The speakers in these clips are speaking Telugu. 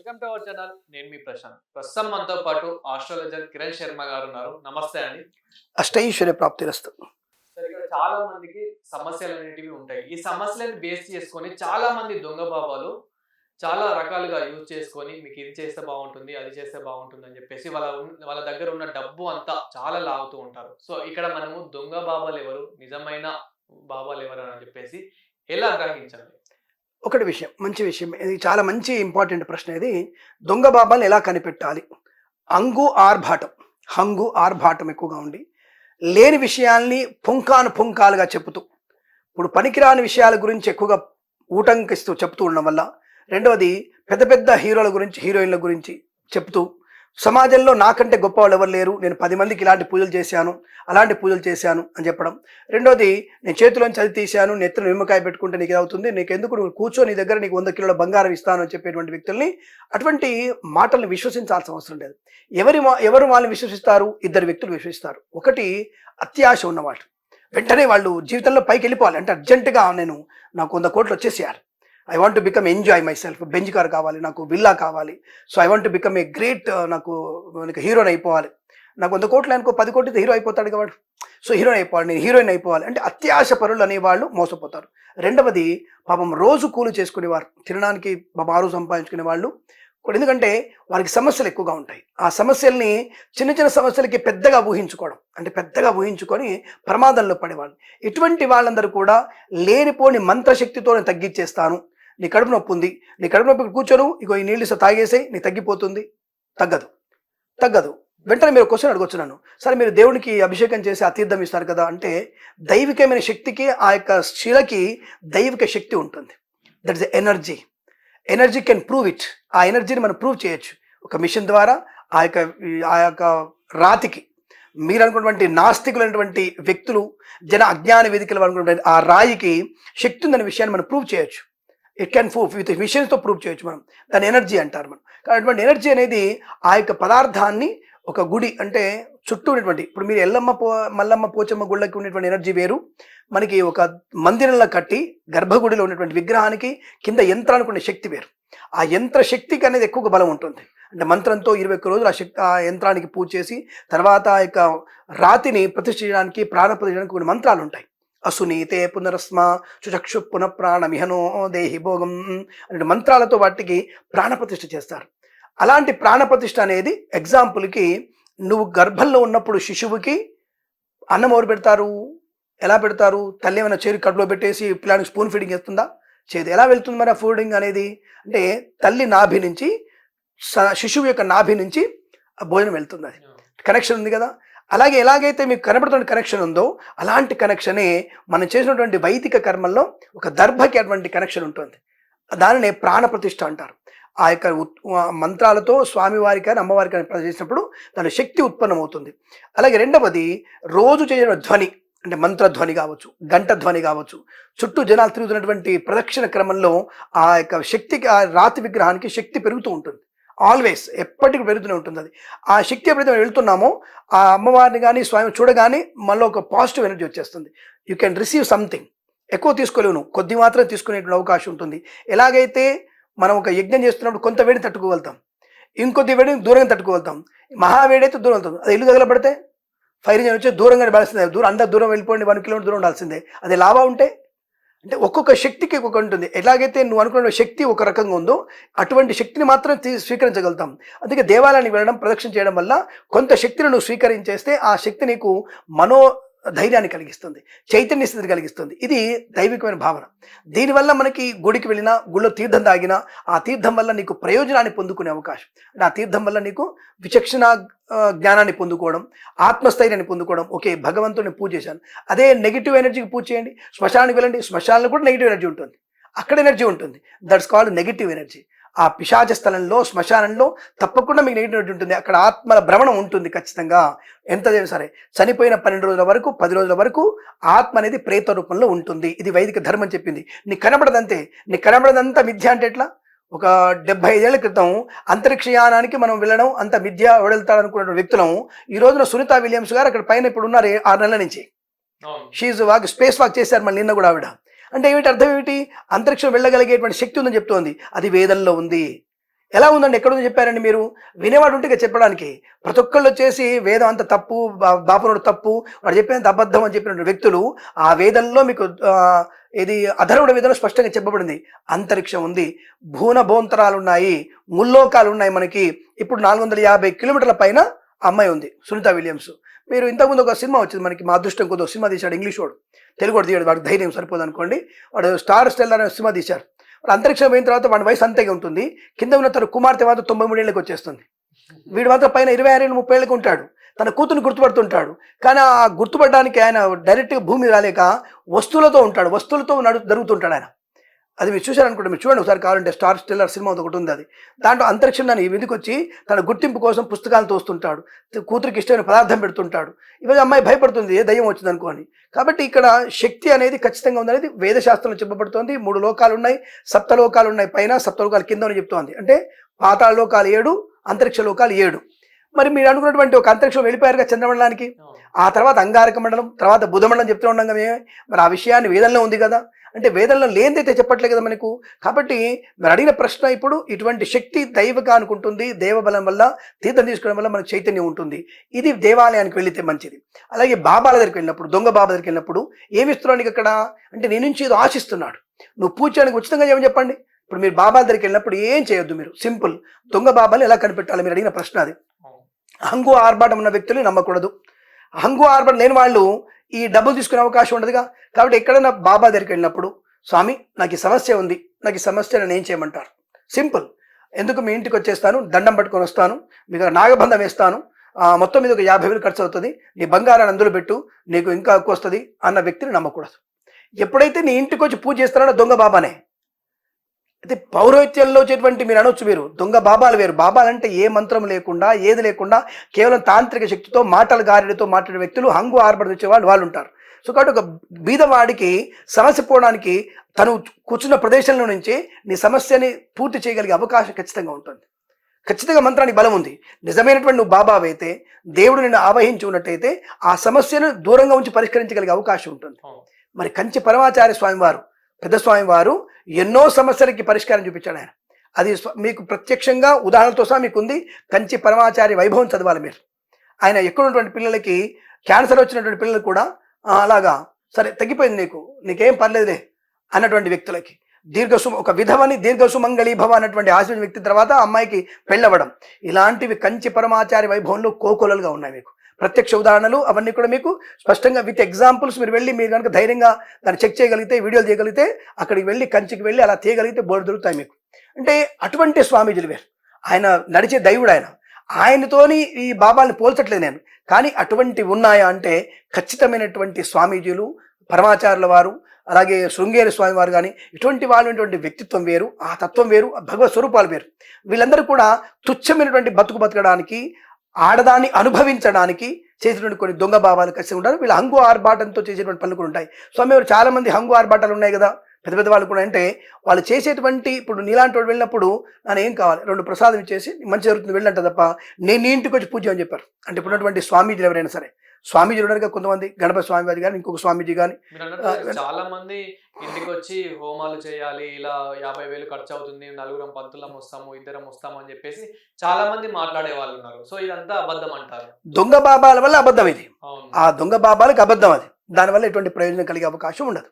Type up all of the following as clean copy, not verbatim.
Welcome to our channel. నేను మీ ప్రశాంత్. ప్రస్తుతం మనతో పాటు ఆస్ట్రాలజర్ కిరణ్ శర్మ గారు ఉన్నారు. నమస్తే అండి. అష్టైశ్వర్య ప్రాప్తిరస్తు. సరే, ఇక్కడ చాలా మందికి సమస్యలు అనేటివి ఉంటాయి. ఈ సమస్యలను బేస్ చేసుకొని చాలా మంది దొంగ బాబాలు చాలా రకాలుగా యూజ్ చేసుకొని మీకు ఇది చేస్తే బాగుంటుంది, అది చేస్తే బాగుంటుంది అని చెప్పేసి వాళ్ళ దగ్గర ఉన్న డబ్బు అంతా చాలా లాగుతూ ఉంటారు. సో ఇక్కడ మనము దొంగ బాబాలు ఎవరు, నిజమైన బాబాలు ఎవరు అని చెప్పేసి ఎలా గ్రహించాలి? ఒకటి విషయం, మంచి విషయం. ఇది చాలా మంచి ఇంపార్టెంట్ ప్రశ్న ఇది. దొంగ బాబాలు ఎలా కనిపెట్టాలి? హంగు ఆర్భాటం ఎక్కువగా ఉండి లేని విషయాల్ని పుంకాలుగా చెబుతూ, ఇప్పుడు పనికిరాని విషయాల గురించి ఎక్కువగా ఊటంకిస్తూ చెప్తూ ఉండడం వల్ల, రెండవది పెద్ద పెద్ద హీరోల గురించి హీరోయిన్ల గురించి చెప్తూ సమాజంలో నాకంటే గొప్ప వాళ్ళు ఎవరు లేరు, నేను 10 మందికి ఇలాంటి పూజలు చేశాను, అలాంటి పూజలు చేశాను అని చెప్పడం. రెండోది, నేను చేతిలోంచి అది తీశాను, నెత్తిన నిమ్మకాయ పెట్టుకుంటే నీకు అవుతుంది, నీకెందుకు, నువ్వు కూర్చో, నీ దగ్గర నీకు 100 కిలోల బంగారం ఇస్తాను అని చెప్పేటువంటి వ్యక్తుల్ని, అటువంటి మాటలను విశ్వసించాల్సిన అవసరం లేదు. ఎవరు వాళ్ళని విశ్వసిస్తారు? 2 వ్యక్తులు విశ్వసిస్తారు. ఒకటి, అత్యాశ ఉన్నవాళ్ళు. వెంటనే వాళ్ళు జీవితంలో పైకి వెళ్ళిపోవాలి అంటే అర్జెంటుగా నాకు 100 కోట్లు వచ్చేసేయాలి, I want to become enjoy my self, Benz car కావాలి, నాకు విల్లా కావాలి, so I want to become a great, నాకు హీరోని అయిపోవాలి, నాకు 100 కోట్లు అనుకో, 10 కోట్లు హీరో అయిపోతాడు కాబట్టి, సో హీరోయిన్ అయిపోవాలి, నేను హీరోయిన్ అయిపోవాలి అంటే అత్యాశ పరులు అనేవాళ్ళు మోసపోతారు. రెండవది, పాపం రోజు కూలి చేసుకునేవారు, తినడానికి బారు సంపాదించుకునే వాళ్ళు. ఎందుకంటే వారికి సమస్యలు ఎక్కువగా ఉంటాయి. ఆ సమస్యల్ని చిన్న సమస్యలకి పెద్దగా ఊహించుకొని ప్రమాదంలో పడేవాళ్ళు. ఇటువంటి వాళ్ళందరూ కూడా లేనిపోని మంత్రశక్తితో తగ్గించేస్తాను, నీ కడుపు నొప్పి ఉంది, నీ కడుపు నొప్పి కూర్చోను, ఇగో ఈ నీళ్ళు తాగేసేయి, నీకు తగ్గిపోతుంది. తగ్గదు. వెంటనే మీరు క్వశ్చన్ అడగొచ్చున్నాను, సరే మీరు దేవునికి అభిషేకం చేసి ఆ తీర్థం ఇస్తారు కదా అంటే, దైవికమైన శక్తికి, ఆ యొక్క శిలకి దైవిక శక్తి ఉంటుంది. That is energy can prove it. ఆ ఎనర్జీని మనం ప్రూవ్ చేయొచ్చు ఒక మిషన్ ద్వారా. ఆ యొక్క రాతికి, మీరు అనుకున్నటువంటి నాస్తికులైనటువంటి వ్యక్తులు, అజ్ఞాన వేదికలు అనుకున్నటువంటి ఆ రాయికి శక్తి ఉందనే విషయాన్ని మనం ప్రూవ్ చేయొచ్చు. ఇట్ క్యాన్ ప్రూవ్ విత్ మిషన్స్తో ప్రూవ్ చేయొచ్చు. మనం దాని ఎనర్జీ అంటారు. మనం అటువంటి ఎనర్జీ అనేది ఆ యొక్క పదార్థాన్ని, ఒక గుడి అంటే చుట్టూ ఉన్నటువంటి, ఇప్పుడు మీరు మల్లమ్మ పోచమ్మ గుళ్ళకి ఉన్నటువంటి ఎనర్జీ వేరు, మనకి ఒక మందిరంలో కట్టి గర్భగుడిలో ఉన్నటువంటి విగ్రహానికి కింద యంత్రానికి ఉండే శక్తి వేరు. ఆ యంత్ర శక్తికి అనేది ఎక్కువగా బలం ఉంటుంది. అంటే మంత్రంతో 21 రోజులు ఆ యంత్రానికి పూజ చేసి, తర్వాత ఆ యొక్క రాతిని ప్రతిష్ఠ చేయడానికి, ప్రాణప్రతిష్ఠ చేయడానికి కొన్ని మంత్రాలు ఉంటాయి. అసునీతే పునరస్మ చుచక్షు పునఃప్రాణమిహనో దేహి భోగం అనే మంత్రాలతో వాటికి ప్రాణప్రతిష్ఠ చేస్తారు. అలాంటి ప్రాణప్రతిష్ఠ అనేది, ఎగ్జాంపుల్కి, నువ్వు గర్భంలో ఉన్నప్పుడు శిశువుకి అన్నం ఎవరు పెడతారు, ఎలా పెడతారు? తల్లి ఏమైనా చేరి కడుపులో పెట్టేసి పిల్లానికి స్పూన్ ఫీడింగ్ చేస్తుందా? చేయదు. ఎలా వెళ్తుంది మరి ఆ ఫీడింగ్ అనేది? అంటే తల్లి నాభి నుంచి, శిశువు యొక్క నాభి నుంచి ఆ భోజనం వెళ్తుంది. అది కనెక్షన్ ఉంది కదా. అలాగే ఎలాగైతే మీకు కనబడుతున్న కనెక్షన్ ఉందో, అలాంటి కనెక్షనే మనం చేసినటువంటి వైదిక కర్మల్లో ఒక దర్భకి అటువంటి కనెక్షన్ ఉంటుంది. దానినే ప్రాణప్రతిష్ఠ అంటారు. ఆ యొక్క మంత్రాలతో స్వామివారికి కానీ అమ్మవారికి కానీ చేసినప్పుడు దాని శక్తి ఉత్పన్నమవుతుంది. అలాగే రెండవది, రోజు చేయడం ధ్వని, అంటే మంత్రధ్వని కావచ్చు, గంట ధ్వని కావచ్చు, చుట్టూ జనాలు తిరుగుతున్నటువంటి ప్రదక్షిణ క్రమంలో ఆ యొక్క శక్తికి, ఆ రాతి విగ్రహానికి శక్తి పెరుగుతూ ఉంటుంది. ఆల్వేస్, ఎప్పటికీ పెరుగుతూనే ఉంటుంది. అది ఆ శక్తి ఎప్పుడైతే వెళ్తున్నామో, ఆ అమ్మవారిని కానీ స్వామి చూడగానే మనలో ఒక పాజిటివ్ ఎనర్జీ వచ్చేస్తుంది. You can receive something. ఎక్కువ తీసుకోలేవు, నువ్వు కొద్ది మాత్రం తీసుకునేటువంటి అవకాశం ఉంటుంది. ఎలాగైతే మనం ఒక యజ్ఞం చేస్తున్నప్పుడు కొంత వేడిని తట్టుకోగలుగుతాం, ఇంకొద్ది వేడిని దూరంగా తట్టుకోగలుగుతాం. మహావేడి అయితే దూరం వెళ్తాం. అది ఇల్లు తగలబడితే ఫైర్ ఇంజన్ వచ్చి దూరంగా పడాల్సిందే, అంత దూరం వెళ్ళిపోండి, 1 కిలోమీటర్ దూరం ఉండాల్సిందే. అది లాభా ఉంటే, అంటే ఒక్కొక్క శక్తికి ఒక్కొక్క ఉంటుంది. ఎలాగైతే నువ్వు అనుకున్న శక్తి ఒక రకంగా ఉందో, అటువంటి శక్తిని మాత్రం స్వీకరించగలుగుతాం. అందుకే దేవాలయానికి వెళ్ళడం, ప్రదక్షిణ చేయడం వల్ల కొంత శక్తిని నువ్వు స్వీకరించేస్తే ఆ శక్తి నీకు ధైర్యాన్ని కలిగిస్తుంది, చైతన్య స్థితిని కలిగిస్తుంది. ఇది దైవికమైన భావన. దీనివల్ల మనకి గుడికి వెళ్ళినా, గుళ్ళో తీర్థం తాగినా, ఆ తీర్థం వల్ల నీకు ప్రయోజనాన్ని పొందుకునే అవకాశం, ఆ తీర్థం వల్ల నీకు విచక్షణ జ్ఞానాన్ని పొందుకోవడం, ఆత్మస్థైర్యాన్ని పొందుకోవడం. ఓకే, భగవంతుడిని పూజ చేశాను. అదే నెగిటివ్ ఎనర్జీకి పూజ చేయండి, శ్మశానానికి వెళ్ళండి, శ్మశానంలో కూడా నెగిటివ్ ఎనర్జీ ఉంటుంది, అక్కడ ఎనర్జీ ఉంటుంది. That's called negative energy. ఆ పిశాచ స్థలంలో, శ్మశానంలో తప్పకుండా మీకు నెగిటివ్ ఎనర్జీ ఉంటుంది. అక్కడ ఆత్మల భ్రమణం ఉంటుంది ఖచ్చితంగా. ఎంత సరే, చనిపోయిన 12 రోజుల వరకు, 10 రోజుల వరకు ఆత్మ అనేది ప్రేత రూపంలో ఉంటుంది. ఇది వైదిక ధర్మం చెప్పింది. నీకు కనబడదంతే, నీకు కనబడదంతా మిథ్య అంటే ఎట్లా? ఒక 75 ఏళ్ల క్రితం అంతరిక్షయానానికి మనం వెళ్ళడం అంత మిథ్య వెడల్తాడనుకున్న వ్యక్తులం, ఈ రోజున సునీతా విలియమ్స్ గారు అక్కడ పైన ఇప్పుడు ఉన్నారు 6 నెలల నుంచి. షీఈ్ స్పేస్ వాక్ చేశారు మళ్ళీ నిన్న కూడా ఆవిడ. అంటే ఏమిటి అర్థం? ఏమిటి? అంతరిక్షం వెళ్ళగలిగేటువంటి శక్తి ఉందని చెప్తోంది. అది వేదంలో ఉంది. ఎలా ఉందండి, ఎక్కడ ఉందో చెప్పారండి మీరు? వినేవాడు ఉంటే ఇక చెప్పడానికి. ప్రతి ఒక్కళ్ళు వచ్చేసి వేదం అంత తప్పు, బాపునుడు తప్పు, వాడు చెప్పినంత అబద్ధం అని చెప్పిన వ్యక్తులు ఆ వేదంలో మీకు ఇది అధర్వుడి వేదంలో స్పష్టంగా చెప్పబడింది. అంతరిక్షం ఉంది, భూన భోంతరాలు ఉన్నాయి, ముల్లోకాలు ఉన్నాయి. మనకి ఇప్పుడు 450 కిలోమీటర్ల పైన అమ్మాయి ఉంది, సునీత విలియమ్స్. మీరు ఇంతకుముందు ఒక సినిమా వచ్చింది మనకి, మా అదృష్టం కొద్ది సినిమా తీశాడు, ఇంగ్లీష్ వాడు, తెలుగు వాడు తీయడు, వాడికి ధైర్యం సరిపోదు అనుకోండి. వాడు స్టార్ స్టెల్లర్ అనే సినిమా తీశారు. వాడు అంతరిక్షం పోయిన తర్వాత వాడి వయసు అంతగా ఉంటుంది, కింద ఉన్న తన కుమార్తె మాత్రం 93 ఏళ్ళకి వచ్చేస్తుంది. వీడు మాత్రం పైన 26 30 ఏళ్ళకి ఉంటాడు. తన కూతురు గుర్తుపడుతుంటాడు, కానీ ఆ గుర్తుపడడానికి ఆయన డైరెక్ట్గా భూమి రాలేక వస్తువులతో ఉంటాడు, వస్తువులతో జరుగుతుంటాడు ఆయన. అది మీరు చూశారనుకుంటే, మీరు చూడండి ఒకసారి కావాలంటే, స్టార్ స్టెల్లర్ సినిమా ఒకటి ఉంది, అది దాంట్లో అంతరిక్షం దాన్ని మీదకి వచ్చి తన గుర్తింపు కోసం పుస్తకాలు తోస్తుంటాడు, కూతురికి ఇష్టమైన పదార్థం పెడుతుంటాడు. ఇవాళ అమ్మాయి భయపడుతుంది, ఏ దయ్యం వచ్చింది అనుకోని. కాబట్టి ఇక్కడ శక్తి అనేది ఖచ్చితంగా ఉందనేది వేదశాస్త్రంలో చెప్పబడుతోంది. 3 లోకాలు ఉన్నాయి, సప్తలోకాలు ఉన్నాయి పైన, సప్తలోకాలు కింద అని చెప్తోంది. అంటే పాతాళ లోకాలు 7, అంతరిక్ష లోకాలు 7. మరి మీరు అనుకున్నటువంటి ఒక అంతరిక్షం వెళ్ళిపోయారుగా చంద్రమండలానికి, ఆ తర్వాత అంగారక మండలం, తర్వాత బుధ మండలం చెప్తూ ఉన్నాం కదా మేమే. మరి ఆ విషయాన్ని వేదంలో ఉంది కదా, అంటే వేదంలో లేనిదైతే చెప్పట్లేదు కదా మనకు. కాబట్టి మరి అడిగిన ప్రశ్న ఇప్పుడు, ఇటువంటి శక్తి దైవగా అనుకుంటుంది, దేవబలం వల్ల తీర్థం తీసుకోవడం వల్ల మనకు చైతన్యం ఉంటుంది. ఇది దేవాలయానికి వెళితే మంచిది. అలాగే బాబాల దగ్గరికి వెళ్ళినప్పుడు, దొంగ బాబా దగ్గరికి వెళ్ళినప్పుడు ఏమి ఇస్తున్నాడు అక్కడ అంటే, నీ నుంచి ఏదో ఆశిస్తున్నాడు. నువ్వు పూజ చేయడానికి ఉచితంగా చేయమని చెప్పండి. ఇప్పుడు మీరు బాబాల దగ్గరికి వెళ్ళినప్పుడు ఏం చేయొద్దు మీరు, సింపుల్. దొంగ బాబాని ఎలా కనిపెట్టాలి మీరు అడిగిన ప్రశ్న అది. హంగు ఆర్భాటం ఉన్న వ్యక్తుల్ని నమ్మకూడదు. హంగు ఆర్భాటం లేని వాళ్ళు ఈ డబ్బులు తీసుకునే అవకాశం ఉండదుగా. కాబట్టి ఎక్కడైనా బాబా దగ్గరికి వెళ్ళినప్పుడు, స్వామి నాకు ఈ సమస్య ఉంది, నాకు ఈ సమస్య నేను ఏం చేయమంటారు? సింపుల్. ఎందుకు మీ ఇంటికి వచ్చేస్తాను, దండం పట్టుకొని వస్తాను, మీకు నాగబంధం వేస్తాను, మొత్తం మీద ఒక 50,000 ఖర్చు అవుతుంది, నీ బంగారాన్ని అందులో పెట్టు, నీకు ఇంకా ఎక్కువ వస్తుంది అన్న వ్యక్తిని నమ్మకూడదు. ఎప్పుడైతే నీ ఇంటికి వచ్చి పూజ చేస్తారో దొంగ బాబానే. అయితే పౌరోహిత్యంలో వచ్చేటువంటి మీరు అనొచ్చు, మీరు దొంగ బాబాలు వేరు. బాబాలంటే ఏ మంత్రం లేకుండా, ఏది లేకుండా, కేవలం తాంత్రిక శక్తితో, మాటల గారిడితో మాట్లాడే వ్యక్తులు, హంగు ఆర్భాటం వచ్చేవాళ్ళు వాళ్ళు ఉంటారు. సో కాబట్టి ఒక బీదవాడికి సమస్య పోవడానికి తను కూర్చున్న ప్రదేశంలో నుంచి నీ సమస్యని పూర్తి చేయగలిగే అవకాశం ఖచ్చితంగా ఉంటుంది. ఖచ్చితంగా మంత్రానికి బలం ఉంది. నిజమైనటువంటి నువ్వు బాబావైతే, దేవుడు నిన్ను ఆవహించి ఉన్నట్టయితే ఆ సమస్యను దూరంగా ఉంచి పరిష్కరించగలిగే అవకాశం ఉంటుంది. మరి కంచి పరమాచార్య స్వామివారు, పెద్ద స్వామివారు ఎన్నో సమస్యలకి పరిష్కారం చూపించాడు ఆయన. అది మీకు ప్రత్యక్షంగా ఉదాహరణతో సహా మీకు ఉంది. కంచి పరమాచార్య వైభవం చదవాలి మీరు. ఆయన ఎక్కడున్నటువంటి పిల్లలకి, క్యాన్సర్ వచ్చినటువంటి పిల్లలు కూడా అలాగా సరే తగ్గిపోయింది, నీకేం పర్లేదులే అన్నటువంటి వ్యక్తులకి, ఒక విధవని దీర్ఘసుమంగళీ భవ అన్నటువంటి ఆశీర్వదించిన వ్యక్తి తర్వాత అమ్మాయికి పెళ్ళవడం, ఇలాంటివి కంచి పరమాచార్య వైభవంలో కోకొలలుగా ఉన్నాయి. మీకు ప్రత్యక్ష ఉదాహరణలు అవన్నీ కూడా మీకు స్పష్టంగా విత్ ఎగ్జాంపుల్స్ మీరు వెళ్ళి, మీరు కనుక ధైర్యంగా దాన్ని చెక్ చేయగలిగితే, వీడియోలు చేయగలిగితే, అక్కడికి వెళ్ళి కంచికి వెళ్ళి అలా తీయగలిగితే బోర్డు దొరుకుతాయి మీకు. అంటే అటువంటి స్వామీజీలు వేరు. ఆయన నడిచే దైవుడు ఆయన. ఆయనతోని ఈ బాబాల్ని పోల్చట్లేదు నేను, కానీ అటువంటి ఉన్నాయా అంటే ఖచ్చితమైనటువంటి స్వామీజీలు, పరమాచార్యుల వారు, అలాగే శృంగేరి స్వామి వారు కానీ, ఇటువంటి వాళ్ళటువంటి వ్యక్తిత్వం వేరు, ఆ తత్వం వేరు, భగవత్ స్వరూపాలు వేరు. వీళ్ళందరూ కూడా తుచ్చమైనటువంటి బతకడానికి, ఆడదాన్ని అనుభవించడానికి చేసేటువంటి కొన్ని దొంగ భావాలు ఖచ్చితంగా ఉంటారు. వీళ్ళు హంగు ఆర్భాటంతో చేసేటువంటి పనులు కూడా ఉంటాయి. స్వామి చాలా మంది హంగు ఆర్భాటాలు ఉన్నాయి కదా, పెద్ద పెద్ద వాళ్ళు కూడా. అంటే వాళ్ళు చేసేటువంటి, ఇప్పుడు నీలాంటి వాడు వెళ్ళినప్పుడు నన్ను ఏం కావాలి, 2 ప్రసాదం ఇచ్చేసి మంచి జరుగుతుంది వెళ్ళంట తప్ప, నేను నీ ఇంటికి వచ్చి పూజ అని చెప్పారు. అంటే ఇప్పుడున్నటువంటి స్వామీజీలు ఎవరైనా సరే, స్వామీజీలు ఉన్నారు కదా కొంతమంది, గణపతి స్వామి వారి కానీ, ఇంకొక స్వామీజీ కానీ, చాలా మంది ఇంటికి వచ్చి హోమాలు చేయాలి, ఇలా 50,000 ఖర్చు అవుతుంది, 4 పంతులం వస్తాము, 2 వస్తాము అని చెప్పేసి చాలా మంది మాట్లాడే వాళ్ళు ఉన్నారు. సో ఇదంతా అబద్ధం అంటారు. దొంగ బాబాల వల్ల అబద్ధం ఇది. ఆ దొంగ బాబాలకు అబద్ధం అది. దానివల్ల ఎటువంటి ప్రయోజనం కలిగే అవకాశం ఉండదు.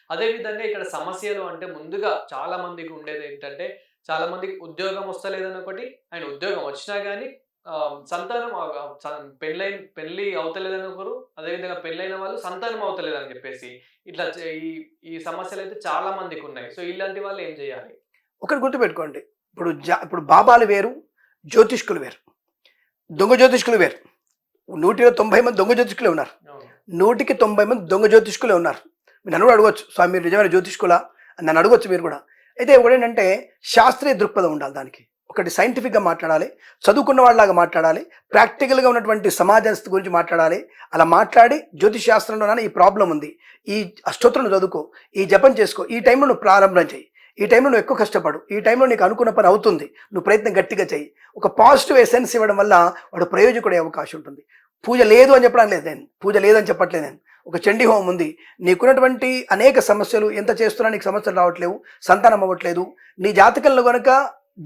అదే విధంగా ఇక్కడ సమస్యలు అంటే ముందుగా చాలా మందికి ఉండేది ఏంటంటే, చాలా మందికి ఉద్యోగం వస్తలేదని ఒకటి, అండ్ ఉద్యోగం వచ్చినా కానీ సంతానం పెళ్లి అవుతలేదని ఒకరు, అదేవిధంగా పెళ్ళైన వాళ్ళు సంతానం అవుతలేదని చెప్పేసి ఇట్లా ఈ సమస్యలు అయితే చాలా మందికి ఉన్నాయి. సో ఇలాంటి వాళ్ళు ఏం చేయాలి? ఒకటి గుర్తుపెట్టుకోండి, ఇప్పుడు బాబాలు వేరు, జ్యోతిష్కులు వేరు, దొంగ జ్యోతిష్కులు వేరు. 190 మంది దొంగ జ్యోతిష్కులే ఉన్నారు, 190 మంది దొంగ జ్యోతిష్కులే ఉన్నారు. మీరు నన్ను కూడా అడగవచ్చు, స్వామి మీరు నిజమైన జ్యోతిష్కులా అని నన్ను అడగవచ్చు మీరు కూడా. అయితే ఒకటేంటంటే శాస్త్రీయ దృక్పథం ఉండాలి దానికి. ఒకటి సైంటిఫిక్గా మాట్లాడాలి, చదువుకున్న వాళ్ళలాగా మాట్లాడాలి, ప్రాక్టికల్గా ఉన్నటువంటి సమాజస్థితి గురించి మాట్లాడాలి. అలా మాట్లాడి జ్యోతిష్ శాస్త్రంలోనే ఈ ప్రాబ్లం ఉంది, ఈ అష్టోత్తరం చదువుకో, ఈ జపం చేసుకో, ఈ టైంలో నువ్వు ప్రారంభం చేయి, ఈ టైంలో నువ్వు ఎక్కువ కష్టపడు, ఈ టైంలో నీకు అనుకున్న పని అవుతుంది, నువ్వు ప్రయత్నం గట్టిగా చేయి. ఒక పాజిటివ్ ఎసెన్స్ ఇవ్వడం వల్ల వాడు ప్రయోజకుడే అవకాశం ఉంటుంది. పూజ లేదు అని చెప్పడం లేదు నేను, పూజ లేదని చెప్పట్లేదు నేను. ఒక చండీ హోమం ఉంది, నీకున్నటువంటి అనేక సమస్యలు, ఎంత చేస్తున్నా నీకు సమస్యలు రావట్లేవు, సంతానం అవ్వట్లేదు, నీ జాతకంలో కనుక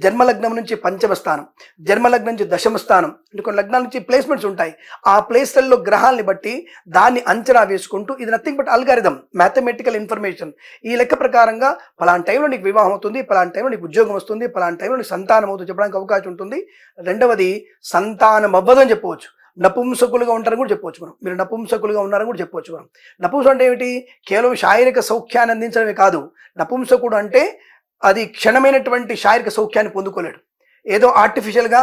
జన్మలగ్నం నుంచి పంచమ స్థానం, జన్మలగ్నం నుంచి దశమ స్థానం, అంటే కొన్ని లగ్నాల నుంచి ప్లేస్మెంట్స్ ఉంటాయి. ఆ ప్లేస్లలో గ్రహాలని బట్టి దాన్ని అంచనా వేసుకుంటూ, ఇది nothing but algorithm, mathematical information. ఈ లెక్క ప్రకారంగా పలానా టైంలో నీకు వివాహం అవుతుంది, పలానా టైంలో నీకు ఉద్యోగం వస్తుంది, పలానా టైంలో నీకు సంతానం అవుతుంది చెప్పడానికి అవకాశం ఉంటుంది. రెండవది, సంతానం అవ్వదని చెప్పవచ్చు, నపుంసకులుగా ఉంటారని కూడా చెప్పవచ్చు మనం. మీరు నపుంసకులుగా ఉన్నారని కూడా చెప్పవచ్చు మనం. నపుంసకుడు అంటే ఏమిటి? కేవలం శారీరక సౌఖ్యాన్ని అందించడమే కాదు. నపుంసకుడు అంటే అది క్షణమైనటువంటి శారీరక సౌఖ్యాన్ని పొందుకోలేడు. ఏదో ఆర్టిఫిషియల్గా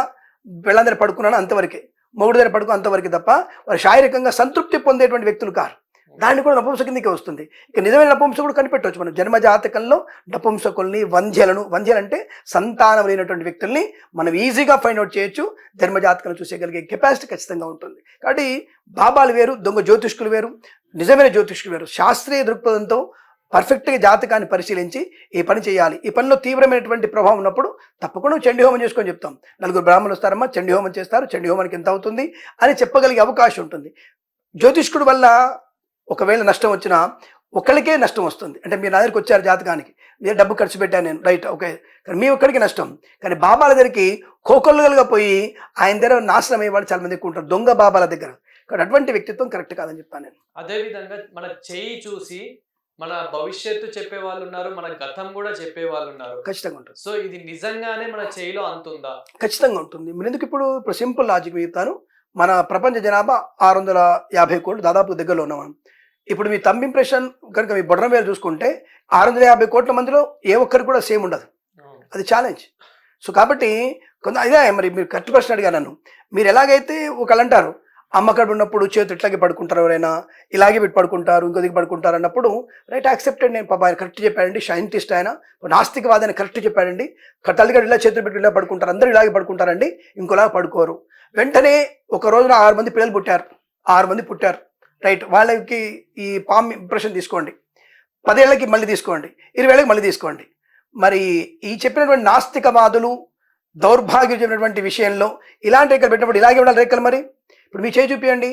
వీళ్ళందరూ పడుకున్నాను అంతవరకే, మొగుడు దగ్గర పడుకో అంతవరకు తప్ప వారు శారీరకంగా సంతృప్తి పొందేటువంటి వ్యక్తులు కారు. దాన్ని కూడా నపుంసకిందికే వస్తుంది. ఇక నిజమైన నపుంసకుడు కనిపెట్టవచ్చు మనం. జన్మజాతకంలో నపుంసకుల్ని, వంధ్యలంటే సంతానం లేనటువంటి వ్యక్తుల్ని మనం ఈజీగా ఫైండ్ అవుట్ చేయొచ్చు. జన్మజాతకాలను చూసేయగలిగే కెపాసిటీ ఖచ్చితంగా ఉంటుంది. కాబట్టి బాబాలు వేరు, దొంగ జ్యోతిష్కులు వేరు, నిజమైన జ్యోతిష్కులు వేరు. శాస్త్రీయ దృక్పథంతో పర్ఫెక్ట్గా జాతకాన్ని పరిశీలించి ఈ పని చేయాలి. ఈ పనిలో తీవ్రమైనటువంటి ప్రభావం ఉన్నప్పుడు తప్పకుండా చండీ హోమం చేసుకొని చెప్తాం. 4 బ్రాహ్మణులు వస్తారమ్మా, చండీ హోమం చేస్తారు, చండీ హోమానికి ఎంత అవుతుంది అని చెప్పగలిగే అవకాశం ఉంటుంది. జ్యోతిష్కుడు వల్ల ఒకవేళ నష్టం వచ్చినా ఒకరికే నష్టం వస్తుంది. అంటే మీరు నా దగ్గరికి వచ్చారు జాతకానికి, నేను డబ్బు ఖర్చు పెట్టాను నేను, రైట్, ఓకే, కానీ మీ ఒక్కడికి నష్టం. కానీ బాబాల దగ్గరికి కోకొల్లుగా పోయి ఆయన దగ్గర నాశనం అయ్యే వాళ్ళు చాలా మంది ఎక్కువ ఉంటారు, దొంగ బాబాల దగ్గర. కానీ అటువంటి వ్యక్తిత్వం కరెక్ట్ కాదని చెప్తాను నేను. అదే విధంగా మన చేయి చూసి మన భవిష్యత్తు చెప్పే వాళ్ళు ఉన్నారు, మన గతం కూడా చెప్పే వాళ్ళు ఉన్నారు. ఖచ్చితంగా ఉంటుంది. సో ఇది నిజంగానే మన చేయిలో అంతుందా? ఖచ్చితంగా ఉంటుంది. మీరు ఎందుకు ఇప్పుడు సింపుల్ లాజిక్ చెప్తాను. మన ప్రపంచ జనాభా 650 కోట్లు దాదాపు దగ్గరలో ఉన్నాం మనం. ఇప్పుడు మీ థంబ్ ఇంప్రెషన్ కనుక మీ బొడ్రం వేలు చూసుకుంటే 650 కోట్ల మందిలో ఏ ఒక్కరు కూడా సేమ్ ఉండదు. అది ఛాలెంజ్. సో కాబట్టి ఇదే మరి మీరు కరెక్ట్ ప్రశ్న అడిగా నన్ను. మీరు ఎలాగైతే ఒకళ్ళు అంటారు అమ్మ కడుపు ఉన్నప్పుడు చేతులు ఇట్లాగే పడుకుంటారు, ఎవరైనా ఇలాగే పెట్టి పడుకుంటారు, ఇంకో దిగి పడుకుంటారు అన్నప్పుడు రైట్ యాక్సెప్టెడ్. నేను పాప ఆయన కరెక్ట్ చెప్పాడండి, సైంటిస్ట్ ఆయన, నాస్తికవాదని కరెక్ట్ చెప్పాడండి. తల్లిగడ్డ ఇలా చేతులు పెట్టి ఇలా పడుకుంటారు, అందరూ ఇలాగే పడుకుంటారండి, ఇంకోలా పడుకోరు. వెంటనే ఒక రోజున 6 మంది పిల్లలు పుట్టారు, 6 మంది పుట్టారు, రైట్. వాళ్ళకి ఈ పామ్ ఇంప్రెషన్ తీసుకోండి, 10 ఏళ్ళకి మళ్ళీ తీసుకోండి, 20 ఏళ్ళకి మళ్ళీ తీసుకోండి. మరి ఈ చెప్పినటువంటి నాస్తికవాదులు దౌర్భాగ్యం చెప్పినటువంటి విషయంలో ఇలాంటి రేఖలు పెట్టినప్పుడు ఇలాగే ఉండాలి రేఖలు. మరి ఇప్పుడు మీ చేయి చూపియండి,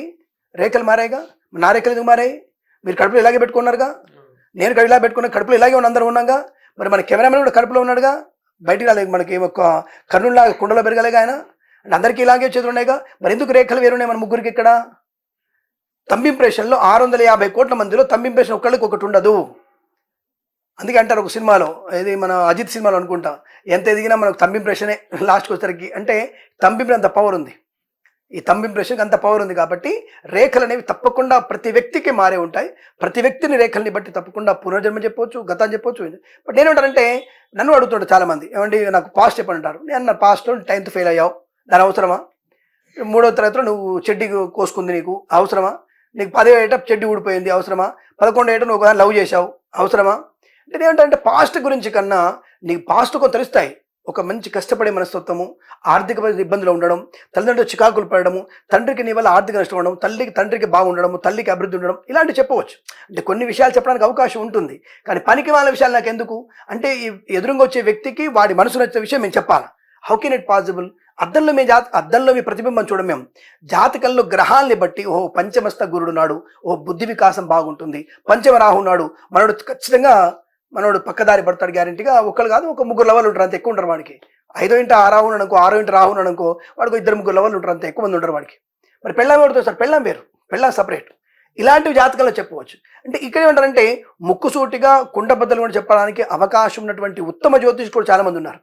రేఖలు మారాయిగా, నా రేఖలు ఎందుకు మారాయి? మీరు కడుపులో ఇలాగే పెట్టుకున్నారుగా, నేను ఇలా పెట్టుకున్నా, కడుపులో ఇలాగే ఉన్న అందరూ ఉన్నాగా. మరి మన కెమెరామెన్ కూడా కడుపులో ఉన్నాడుగా, బయటికి రాలేదు, మనకి ఒక కర్ణులాగా కుండలో పెరగలేగా ఆయన, అందరికీ ఇలాగే చేతులు ఉన్నాయిగా. మరి ఎందుకు రేఖలు వేరున్నాయి మన ముగ్గురికి ఇక్కడ? థంబ్ ఇంప్రెషన్లో 650 కోట్ల మందిలో థంబ్ ఇంప్రెషన్ ఒక్కళ్ళకి ఒకటి ఉండదు. అందుకే అంటారు ఒక సినిమాలో, ఇది మన అజిత్ సినిమాలో అనుకుంటా, ఎంత ఎదిగినా మనకు థంబ్ ఇంప్రెషనే లాస్ట్కి వచ్చేసరికి. అంటే థంబ్ ఇంప్రెషన్ అంత పవర్ ఉంది, ఈ థంబ్ ఇంప్రెషన్కి అంత పవర్ ఉంది. కాబట్టి రేఖలు అనేవి తప్పకుండా ప్రతి వ్యక్తికి మారే ఉంటాయి. ప్రతి వ్యక్తిని రేఖల్ని బట్టి తప్పకుండా పునర్జన్మ చెప్పవచ్చు, గతం చెప్పవచ్చు. బట్ నేనేమంటానంటే, నన్ను అడుగుతుంటారు చాలామంది, ఏమండి నాకు పాస్ట్ చెప్పండి అంటారు. నేను నా పాస్ట్లో 10th ఫెయిల్ అయ్యావు, దాని అవసరమా? 3వ తరగతిలో నువ్వు చెడ్డి కోసుకుంది, నీకు అవసరమా? నీకు 10వ ఏట చెడ్డి ఊడిపోయింది, అవసరమా? 11వ ఏట నువ్వు లవ్ చేసావు, అవసరమా? అంటే ఏమంటారంటే పాస్ట్ గురించి కన్నా నీకు పాస్ట్ కొంత తెలుస్తాయి. ఒక మంచి కష్టపడే మనస్తత్వము, ఆర్థిక ఇబ్బందులు ఉండడం, తల్లిదండ్రులు చికాకులు పడడము, తండ్రికి నీ వల్ల ఆర్థిక నష్టం ఉండడం, తండ్రికి బాగుండడము, తల్లికి అభివృద్ధి ఉండడం, ఇలాంటివి చెప్పవచ్చు. అంటే కొన్ని విషయాలు చెప్పడానికి అవకాశం ఉంటుంది. కానీ పనికి వాళ్ళ విషయాలు నాకు ఎందుకు అంటే, ఈ ఎదురుగా వచ్చే వ్యక్తికి వాడి మనసు నచ్చే విషయం మేము చెప్పాలి. How can it possible? అద్దంలో మీ ప్రతిబింబం చూడం మేము. జాతకంలో గ్రహాల్ని బట్టి ఓ పంచమస్త గురుడు నాడు, ఓ బుద్ధి వికాసం బాగుంటుంది, పంచమ రాహు నాడు మనోడు ఖచ్చితంగా మనోడు పక్కదారి పడతాడు గ్యారెంటీగా. ఒకళ్ళు కాదు, ఒక 3 లెవెల్ ఉంటారు, అంత ఎక్కువ ఉంటారు వాడికి. 5వ ఇంట ఆ రాహు అనుకో, 6వ ఇంట రాహు అనుకో, వాడికి 2-3 లెవెల్ ఉంటారు, అంత ఎక్కువ మంది ఉంటారు వాడికి. మరి పెళ్ళాం ఎవరితో సార్? పెళ్ళాం వేరు, పెళ్ళాం సపరేట్. ఇలాంటివి జాతకంలో చెప్పవచ్చు. అంటే ఇక్కడ ఏమంటారంటే, ముక్కుసూటిగా కుండబద్దలు కూడా చెప్పడానికి అవకాశం ఉన్నటువంటి ఉత్తమ జ్యోతిష్కులు చాలా మంది ఉన్నారు.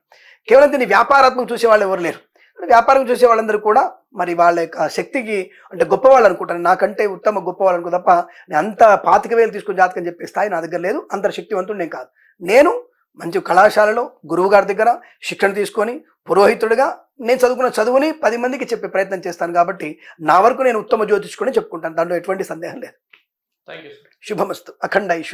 కేవలం దీన్ని వ్యాపారాత్మక చూసే వాళ్ళు ఎవరు లేరు. వ్యాపారం చూసే వాళ్ళందరూ కూడా మరి వాళ్ళ యొక్క శక్తికి అంటే గొప్పవాళ్ళు అనుకుంటాను, నాకంటే ఉత్తమ గొప్పవాళ్ళు అనుకో తప్ప నేను అంత 25,000 తీసుకుని జాతకం చెప్పే స్థాయి నా దగ్గర లేదు, అంత శక్తివంతుడు నేను కాదు. నేను మంచి కళాశాలలో గురువు గారి దగ్గర శిక్షణ తీసుకొని పురోహితుడిగా నేను చదువుకున్న చదువుని 10 మందికి చెప్పే ప్రయత్నం చేస్తాను. కాబట్టి నా వరకు నేను ఉత్తమ జ్యోతిష్కుని చెప్పుకుంటాను, దాంట్లో ఎటువంటి సందేహం లేదు. థాంక్యూ. శుభమస్తు. అఖండ ఐశ్వర్యం.